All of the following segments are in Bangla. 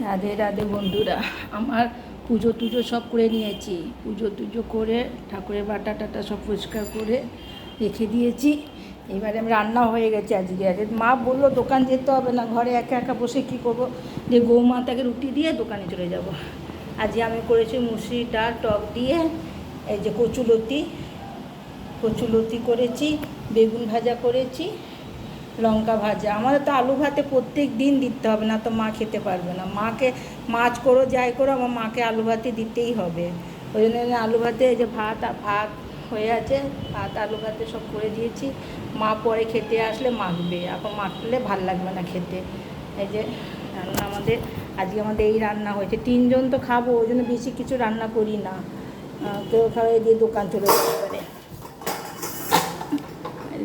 রাধে রাধে বন্ধুরা, আমার পুজো টুজো সব করে নিয়েছি। পুজো টুজো করে ঠাকুরের বাটা টাটা সব পরিষ্কার করে রেখে দিয়েছি। এবারে আমি রান্না হয়ে গেছে আজকে। মা বললো দোকান যেতে হবে না, ঘরে একা একা বসে কী করবো, যে গৌমাতাকে রুটি দিয়ে দোকানে চলে যাব। আজকে আমি করেছি মুসুরি ডাল টক দিয়ে, এই যে কচুলতি করেছি, বেগুন ভাজা করেছি, লঙ্কা ভাজা। আমাদের তো আলু ভাতে প্রত্যেক দিন দিতে হবে, না তো মা খেতে পারবে না। মাকে মাছ করো যাই করো, আমার মাকে আলু ভাতে দিতেই হবে। ওই জন্য আলু ভাতে, এই যে ভাত হয়ে আছে, ভাত আলু ভাতে সব করে দিয়েছি। মা পরে খেতে আসলে মাখবে, এখন মাখলে ভাল লাগবে না খেতে। এই যে রান্না আজকে আমাদের এই রান্না হয়েছে। 3 জন তো খাবো, ওই জন্য বেশি কিছু রান্না করি না। কেউ খাওয়াই দিয়ে দোকান চলে যেতে পারে।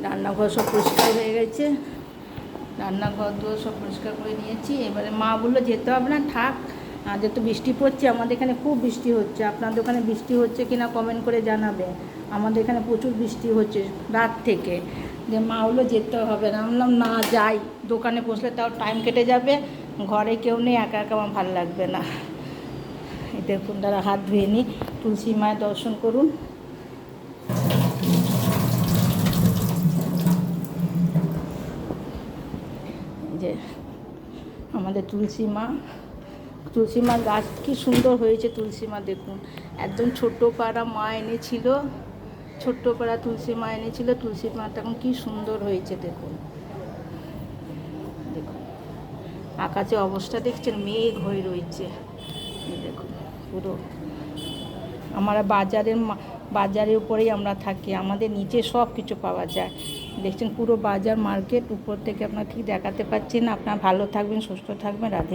রান্নাঘর সব পরিষ্কার হয়ে গেছে, রান্নাঘর দুয়ার সব পরিষ্কার করে নিয়েছি। এবারে মা বললো যেতে হবে না, থাক। যেহেতু বৃষ্টি পড়ছে, আমাদের এখানে খুব বৃষ্টি হচ্ছে। আপনাদের ওখানে বৃষ্টি হচ্ছে কিনা কমেন্ট করে জানাবে। আমাদের এখানে প্রচুর বৃষ্টি হচ্ছে রাত থেকে। যে মা বললো যেতে হবে না, বললাম না যাই, দোকানে বসলে তাও টাইম কেটে যাবে, ঘরে কেউ নেই, একা একা আমার ভালো লাগবে না। এই দেখুন, তারা হাত ধুয়ে নিই, তুলসী মায়ের দর্শন করুন। যে আমাদের তুলসী মার গাছ কি সুন্দর হয়েছে। তুলসী মা দেখুন, একদম ছোট্ট পাড়া মা এনেছিল, ছোট্ট পাড়া তুলসী মা এনেছিল। তুলসী মাটা এখন কি সুন্দর হয়েছে দেখুন। দেখুন আকাশে অবস্থা দেখছেন, মেঘ হয়ে রয়েছে। দেখুন পুরো আমরা বাজারের উপরেই আমরা থাকি, আমাদের নিচে সব কিছু পাওয়া যায়। দেখছেন পুরো বাজার মার্কেট উপর থেকে আপনার ঠিক দেখাতে পাচ্ছি না। আপনারা ভালো থাকবেন, সুস্থ থাকবেন। রাধে।